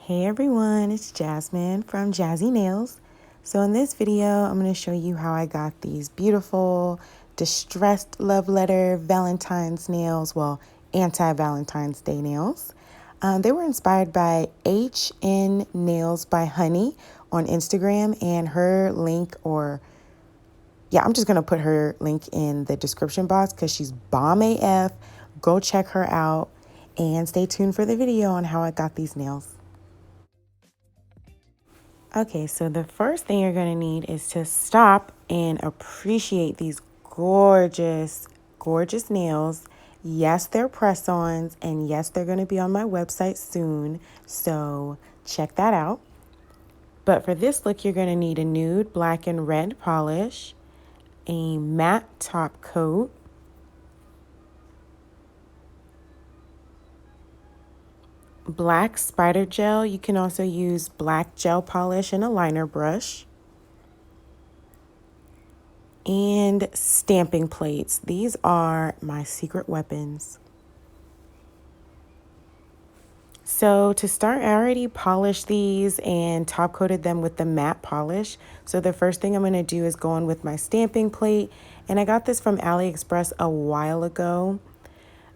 Hey everyone, it's Jasmine from Jazzie Nailz. So in this video, I'm going to show you how I got these beautiful distressed love letter Valentine's nails, well, anti-Valentine's Day nails. They were inspired by HN Nails by Honey on Instagram, and her link, I'm just going to put her link in the description box because she's bomb AF. Go check her out and stay tuned for the video on how I got these nails. Okay, so the first thing you're gonna need is to stop and appreciate these gorgeous, gorgeous nails. Yes, they're press-ons, and yes, they're gonna be on my website soon, so check that out. But for this look, you're gonna need a nude, black, and red polish, a matte top coat, black spider gel. You can also use black gel polish and a liner brush. And stamping plates. These are my secret weapons. So to start, I already polished these and top coated them with the matte polish. So the first thing I'm going to do is go in with my stamping plate. And I got this from AliExpress a while ago.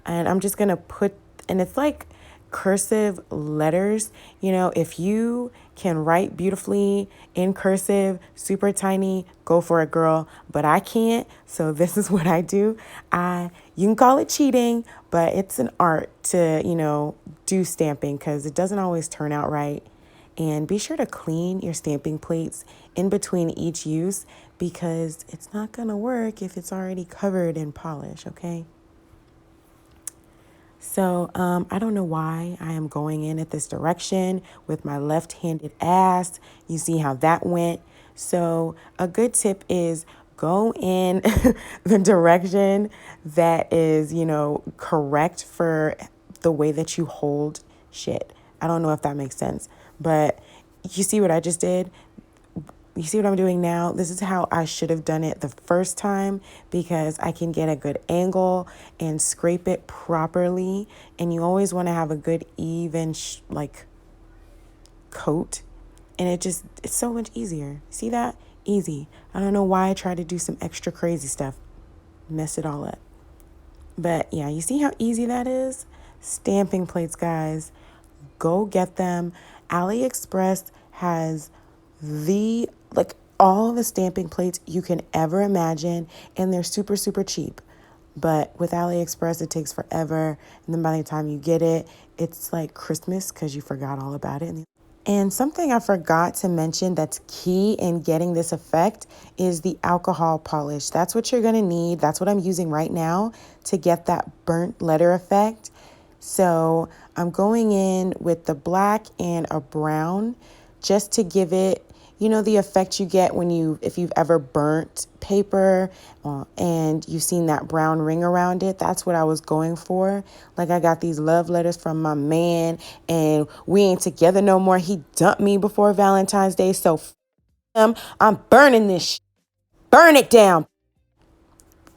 And I'm just going to and it's like cursive letters. You know, if you can write beautifully in cursive, super tiny, go for it, girl. But I can't, so this is what I do. You can call it cheating, but it's an art to, do stamping because it doesn't always turn out right. And be sure to clean your stamping plates in between each use because it's not going to work if it's already covered in polish, okay? So I don't know why I am going in at this direction with my left-handed ass. You see how that went. So a good tip is go in the direction that is, correct for the way that you hold shit. I don't know if that makes sense, but you see what I just did? You see what I'm doing now? This is how I should have done it the first time because I can get a good angle and scrape it properly. And you always want to have a good even coat. And it's so much easier. See that? Easy. I don't know why I tried to do some extra crazy stuff. Mess it all up. But yeah, you see how easy that is? Stamping plates, guys. Go get them. AliExpress has all the stamping plates you can ever imagine, and they're super, super cheap. But with AliExpress, it takes forever, and then by the time you get it, it's like Christmas because you forgot all about it. And something I forgot to mention that's key in getting this effect is the alcohol polish. That's what you're gonna need. That's what I'm using right now to get that burnt letter effect. So I'm going in with the black and a brown just to give it, the effect you get if you've ever burnt paper and you've seen that brown ring around it. That's what I was going for. Like I got these love letters from my man and we ain't together no more. He dumped me before Valentine's Day. So him, I'm burning this burn it down.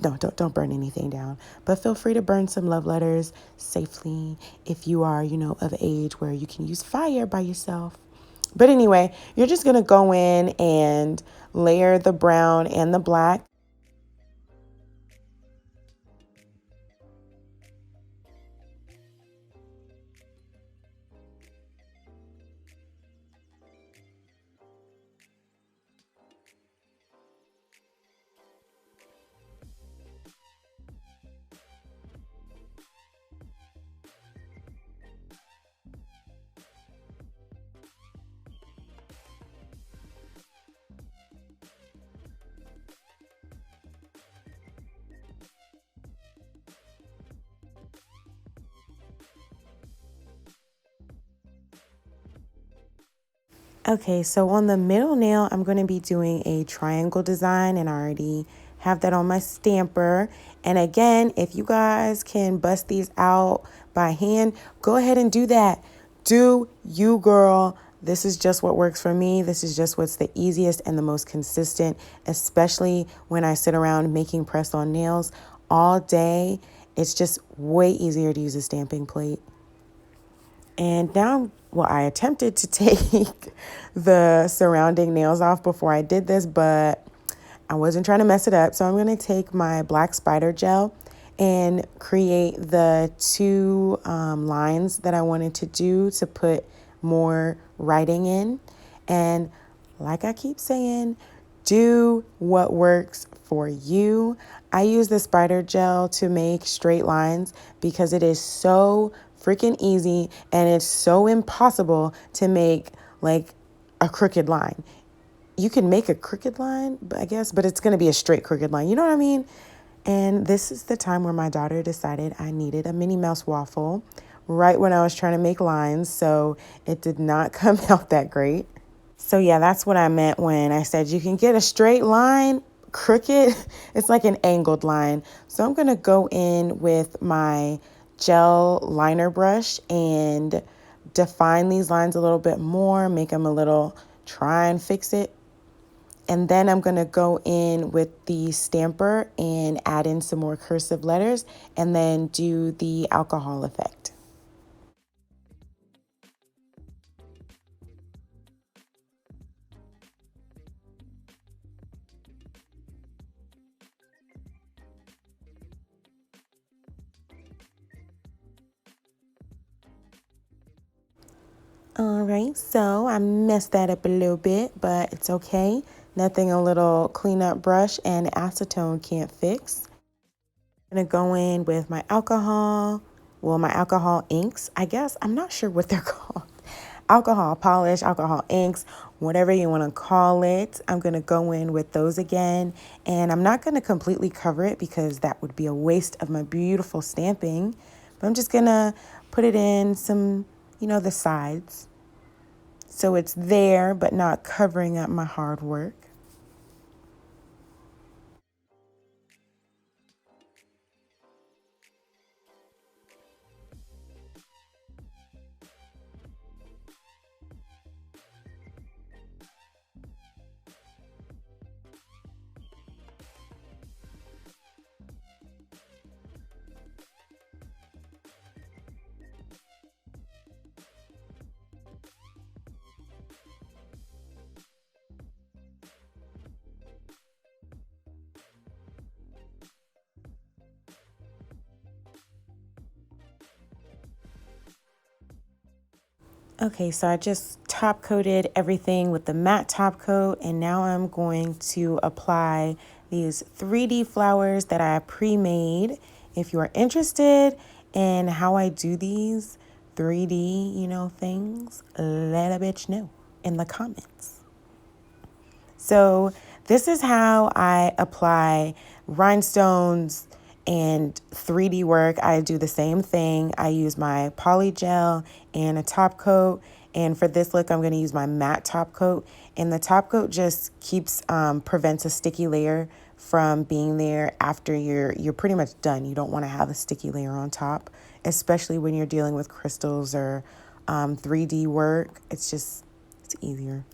No, don't burn anything down, but feel free to burn some love letters safely if you are, of age where you can use fire by yourself. But anyway, you're just going to go in and layer the brown and the black. Okay, so on the middle nail, I'm going to be doing a triangle design, and I already have that on my stamper. And again, if you guys can bust these out by hand, go ahead and do that. Do you, girl. This is just what works for me. This is just what's the easiest and the most consistent, especially when I sit around making press-on nails all day. It's just way easier to use a stamping plate. And now, well, I attempted to take the surrounding nails off before I did this, but I wasn't trying to mess it up. So I'm going to take my black spider gel and create the two lines that I wanted to do to put more writing in. And like I keep saying, do what works for you. I use the spider gel to make straight lines because it is so freaking easy and it's so impossible to make like a crooked line. You can make a crooked line, I guess, but it's going to be a straight crooked line. You know what I mean? And this is the time where my daughter decided I needed a Minnie Mouse waffle right when I was trying to make lines. So it did not come out that great. So yeah, that's what I meant when I said you can get a straight line, crooked. It's like an angled line. So I'm going to go in with my gel liner brush and define these lines a little bit more, make them a little, try and fix it. And then I'm going to go in with the stamper and add in some more cursive letters and then do the alcohol effect. All right, so I messed that up a little bit, but it's okay. Nothing a little cleanup brush and acetone can't fix. I'm gonna go in with my alcohol, well, my alcohol inks, I guess. I'm not sure what they're called. Alcohol polish, alcohol inks, whatever you want to call it. I'm going to go in with those again. And I'm not going to completely cover it because that would be a waste of my beautiful stamping. But I'm just going to put it in some, the sides. So it's there, but not covering up my hard work. Okay, so I just top coated everything with the matte top coat, and now I'm going to apply these 3D flowers that I pre-made. If you are interested in how I do these 3D, things, let a bitch know in the comments. So this is how I apply rhinestones and 3D work. I do the same thing. I use my poly gel and a top coat. And for this look, I'm going to use my matte top coat. And the top coat just prevents a sticky layer from being there after you're pretty much done. You don't want to have a sticky layer on top, especially when you're dealing with crystals or 3D work. It's easier.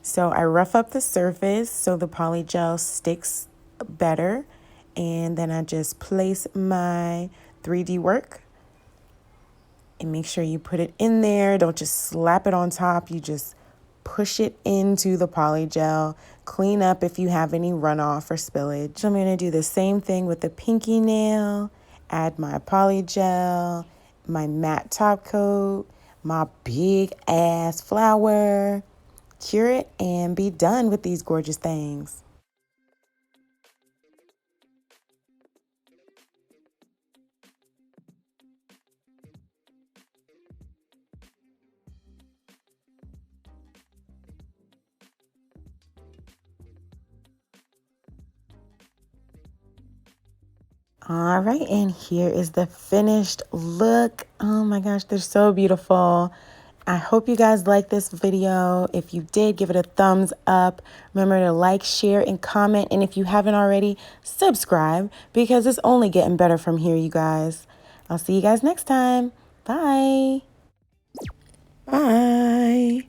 So I rough up the surface so the poly gel sticks better. And then I just place my 3D work and make sure you put it in there. Don't just slap it on top. You just push it into the poly gel. Clean up if you have any runoff or spillage. I'm going to do the same thing with the pinky nail. Add my poly gel, my matte top coat, my big ass flower. Cure it and be done with these gorgeous things. All right, and here is the finished look. Oh my gosh, they're so beautiful. I hope you guys liked this video. If you did, give it a thumbs up. Remember to like, share, and comment. And if you haven't already, subscribe because it's only getting better from here, you guys. I'll see you guys next time. Bye. Bye.